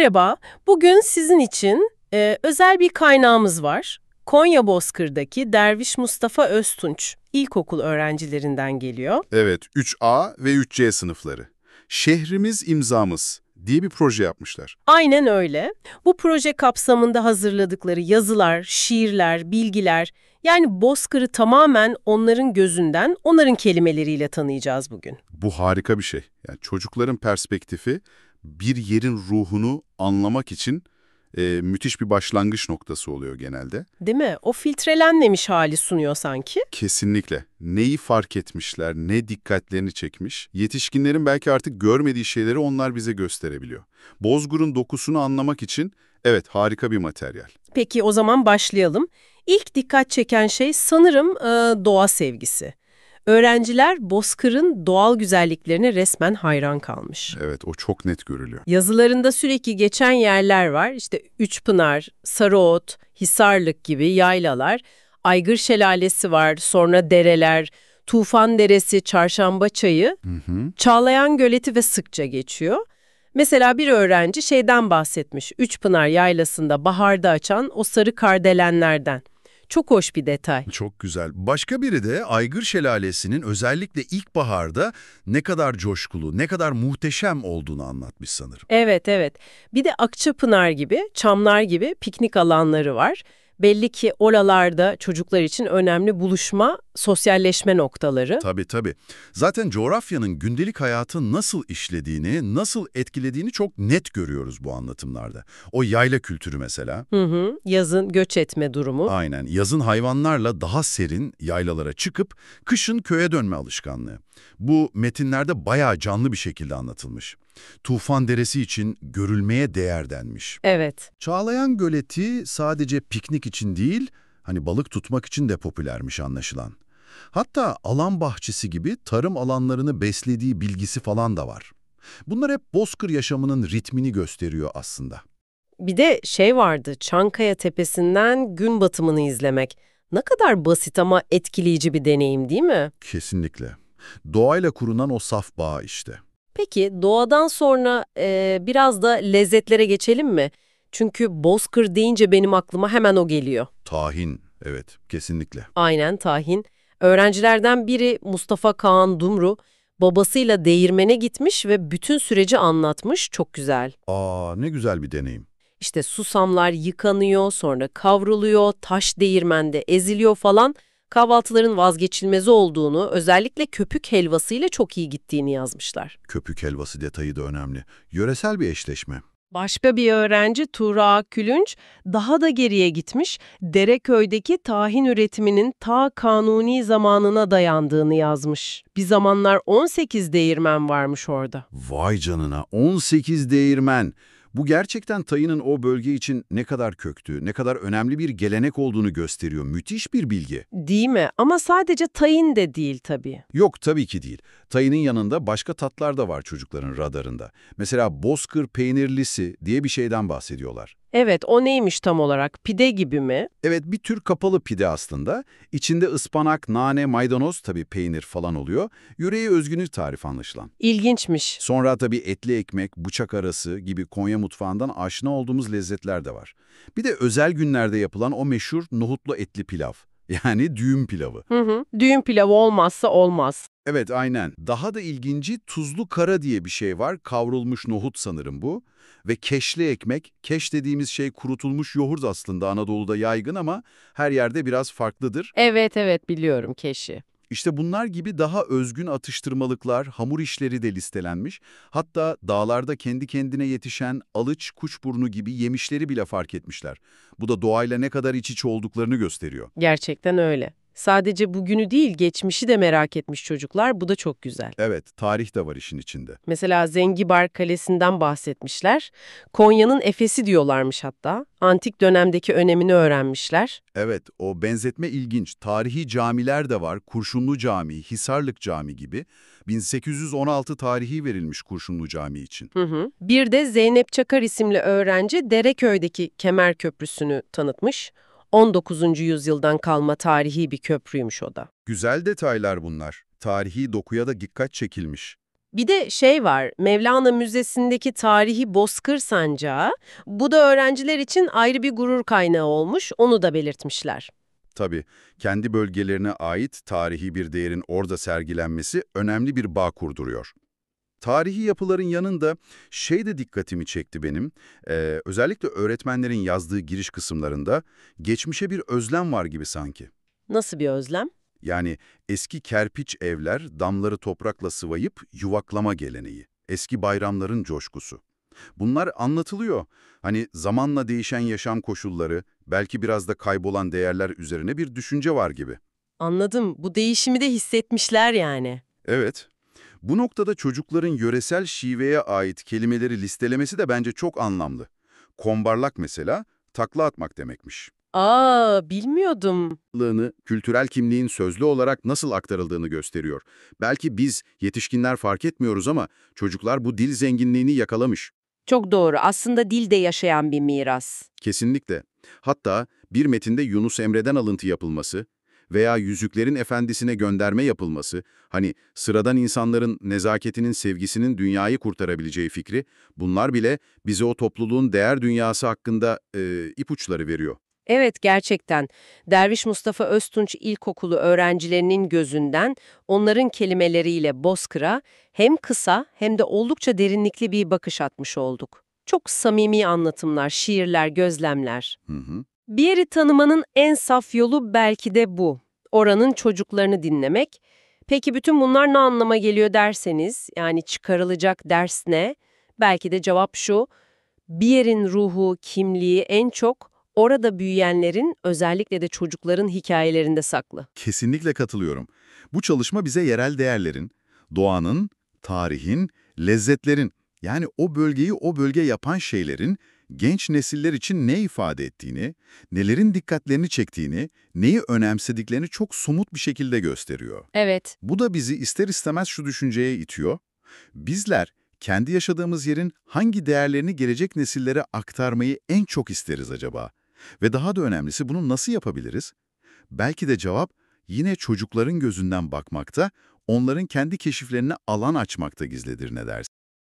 Merhaba, bugün sizin için özel bir kaynağımız var. Konya Bozkır'daki Derviş Mustafa Öztunç ilkokul öğrencilerinden geliyor. Evet, 3A ve 3C sınıfları. Şehrimiz imzamız diye bir proje yapmışlar. Aynen öyle. Bu proje kapsamında hazırladıkları yazılar, şiirler, bilgiler, yani Bozkır'ı tamamen onların gözünden, onların kelimeleriyle tanıyacağız bugün. Bu harika bir şey. Yani çocukların perspektifi bir yerin ruhunu anlamak için müthiş bir başlangıç noktası oluyor genelde. Değil mi? O filtrelenmemiş hali sunuyor sanki. Kesinlikle. Neyi fark etmişler, ne dikkatlerini çekmiş, yetişkinlerin belki artık görmediği şeyleri onlar bize gösterebiliyor. Bozgur'un dokusunu anlamak için evet harika bir materyal. Peki o zaman başlayalım. İlk dikkat çeken şey sanırım doğa sevgisi. Öğrenciler Bozkır'ın doğal güzelliklerine resmen hayran kalmış. Evet, o çok net görülüyor. Yazılarında sürekli geçen yerler var. İşte Üçpınar, Sarıot, Hisarlık gibi yaylalar. Aygır Şelalesi var, sonra dereler, Tufan Deresi, Çarşamba Çayı, Çağlayan Göleti ve Sıkça geçiyor. Mesela bir öğrenci şeyden bahsetmiş, Üçpınar Yaylası'nda baharda açan o sarı kardelenlerden. Çok hoş bir detay. Çok güzel. Başka biri de Aygır Şelalesi'nin özellikle ilkbaharda ne kadar coşkulu, ne kadar muhteşem olduğunu anlatmış sanırım. Evet, evet. Bir de Akçapınar gibi, Çamlar gibi piknik alanları var. Belli ki oralarda çocuklar için önemli buluşma, sosyalleşme noktaları. Tabii tabii. Zaten coğrafyanın gündelik hayatı nasıl işlediğini, nasıl etkilediğini çok net görüyoruz bu anlatımlarda. O yayla kültürü mesela. Yazın göç etme durumu. Aynen. Yazın hayvanlarla daha serin yaylalara çıkıp kışın köye dönme alışkanlığı. Bu metinlerde bayağı canlı bir şekilde anlatılmış. Tufan Deresi için görülmeye değer denmiş. Evet. Çağlayan Göleti sadece piknik için değil, hani balık tutmak için de popülermiş anlaşılan. Hatta alan bahçesi gibi tarım alanlarını beslediği bilgisi falan da var. Bunlar hep Bozkır yaşamının ritmini gösteriyor aslında. Bir de şey vardı, Çankaya Tepesi'nden gün batımını izlemek. Ne kadar basit ama etkileyici bir deneyim değil mi? Kesinlikle. Doğayla kurunan o saf bağ işte. Peki doğadan sonra biraz da lezzetlere geçelim mi? Çünkü Bozkır deyince benim aklıma hemen o geliyor. Tahin, evet, kesinlikle. Aynen tahin. Öğrencilerden biri Mustafa Kaan Dumru babasıyla değirmene gitmiş ve bütün süreci anlatmış. Çok güzel. Ne güzel bir deneyim. İşte susamlar yıkanıyor, sonra kavruluyor, taş değirmende eziliyor falan. Kahvaltıların vazgeçilmezi olduğunu, özellikle köpük helvasıyla çok iyi gittiğini yazmışlar. Köpük helvası detayı da önemli. Yöresel bir eşleşme. Başka bir öğrenci Tuğra Külünç daha da geriye gitmiş, Dereköy'deki tahin üretiminin ta Kanuni zamanına dayandığını yazmış. Bir zamanlar 18 değirmen varmış orada. Vay canına, 18 değirmen. Bu gerçekten tayının o bölge için ne kadar köklü, ne kadar önemli bir gelenek olduğunu gösteriyor. Müthiş bir bilgi. Değil mi? Ama sadece tahin de değil tabii. Yok, tabii ki değil. Tayının yanında başka tatlar da var çocukların radarında. Mesela Bozkır peynirlisi diye bir şeyden bahsediyorlar. Evet, o neymiş tam olarak? Pide gibi mi? Evet, bir tür kapalı pide aslında. İçinde ıspanak, nane, maydanoz, tabii peynir falan oluyor. Yöreye özgün tarif anlaşılan. İlginçmiş. Sonra tabii etli ekmek, bıçak arası gibi Konya mutfağından aşina olduğumuz lezzetler de var. Bir de özel günlerde yapılan o meşhur nohutlu etli pilav. Yani düğün pilavı. Düğün pilavı olmazsa olmaz. Evet, aynen. Daha da ilginci tuzlu kara diye bir şey var. Kavrulmuş nohut sanırım bu. Ve keşli ekmek. Keş dediğimiz şey kurutulmuş yoğurt aslında, Anadolu'da yaygın ama her yerde biraz farklıdır. Evet evet biliyorum keşi. İşte bunlar gibi daha özgün atıştırmalıklar, hamur işleri de listelenmiş. Hatta dağlarda kendi kendine yetişen alıç, kuşburnu gibi yemişleri bile fark etmişler. Bu da doğayla ne kadar iç içe olduklarını gösteriyor. Gerçekten öyle. Sadece bugünü değil geçmişi de merak etmiş çocuklar. Bu da çok güzel. Evet, tarih de var işin içinde. Mesela Zengibar Kalesi'nden bahsetmişler. Konya'nın Efes'i diyorlarmış hatta. Antik dönemdeki önemini öğrenmişler. Evet, o benzetme ilginç. Tarihi camiler de var. Kurşunlu Camii, Hisarlık Camii gibi. 1816 tarihi verilmiş Kurşunlu Camii için. Bir de Zeynep Çakar isimli öğrenci Dereköy'deki Kemer Köprüsü'nü tanıtmış. 19. yüzyıldan kalma tarihi bir köprüymüş o da. Güzel detaylar bunlar. Tarihi dokuya da dikkat çekilmiş. Bir de şey var, Mevlana Müzesi'ndeki tarihi Bozkır Sancağı, bu da öğrenciler için ayrı bir gurur kaynağı olmuş, onu da belirtmişler. Tabii, kendi bölgelerine ait tarihi bir değerin orada sergilenmesi önemli bir bağ kurduruyor. Tarihi yapıların yanında şey de dikkatimi çekti benim, özellikle öğretmenlerin yazdığı giriş kısımlarında geçmişe bir özlem var gibi sanki. Nasıl bir özlem? Yani eski kerpiç evler, damları toprakla sıvayıp yuvaklama geleneği, eski bayramların coşkusu. Bunlar anlatılıyor. Hani zamanla değişen yaşam koşulları, belki biraz da kaybolan değerler üzerine bir düşünce var gibi. Anladım, bu değişimi de hissetmişler yani. Evet. Bu noktada çocukların yöresel şiveye ait kelimeleri listelemesi de bence çok anlamlı. Kombarlak mesela, takla atmak demekmiş. Bilmiyordum. Kültürel kimliğin sözlü olarak nasıl aktarıldığını gösteriyor. Belki biz, yetişkinler fark etmiyoruz ama çocuklar bu dil zenginliğini yakalamış. Çok doğru. Aslında dilde yaşayan bir miras. Kesinlikle. Hatta bir metinde Yunus Emre'den alıntı yapılması veya Yüzüklerin Efendisi'ne gönderme yapılması, hani sıradan insanların nezaketinin, sevgisinin dünyayı kurtarabileceği fikri, bunlar bile bize o topluluğun değer dünyası hakkında ipuçları veriyor. Evet, gerçekten. Derviş Mustafa Öztunç İlkokulu öğrencilerinin gözünden onların kelimeleriyle Bozkır'a hem kısa hem de oldukça derinlikli bir bakış atmış olduk. Çok samimi anlatımlar, şiirler, gözlemler. Hı hı. Bir yeri tanımanın en saf yolu belki de bu. Oranın çocuklarını dinlemek. Peki bütün bunlar ne anlama geliyor derseniz, yani çıkarılacak ders ne? Belki de cevap şu: bir yerin ruhu, kimliği en çok orada büyüyenlerin, özellikle de çocukların hikayelerinde saklı. Kesinlikle katılıyorum. Bu çalışma bize yerel değerlerin, doğanın, tarihin, lezzetlerin, yani o bölgeyi o bölge yapan şeylerin genç nesiller için ne ifade ettiğini, nelerin dikkatlerini çektiğini, neyi önemsediklerini çok somut bir şekilde gösteriyor. Evet. Bu da bizi ister istemez şu düşünceye itiyor. Bizler kendi yaşadığımız yerin hangi değerlerini gelecek nesillere aktarmayı en çok isteriz acaba? Ve daha da önemlisi, bunu nasıl yapabiliriz? Belki de cevap yine çocukların gözünden bakmakta, onların kendi keşiflerine alan açmakta gizlidir, ne dersin?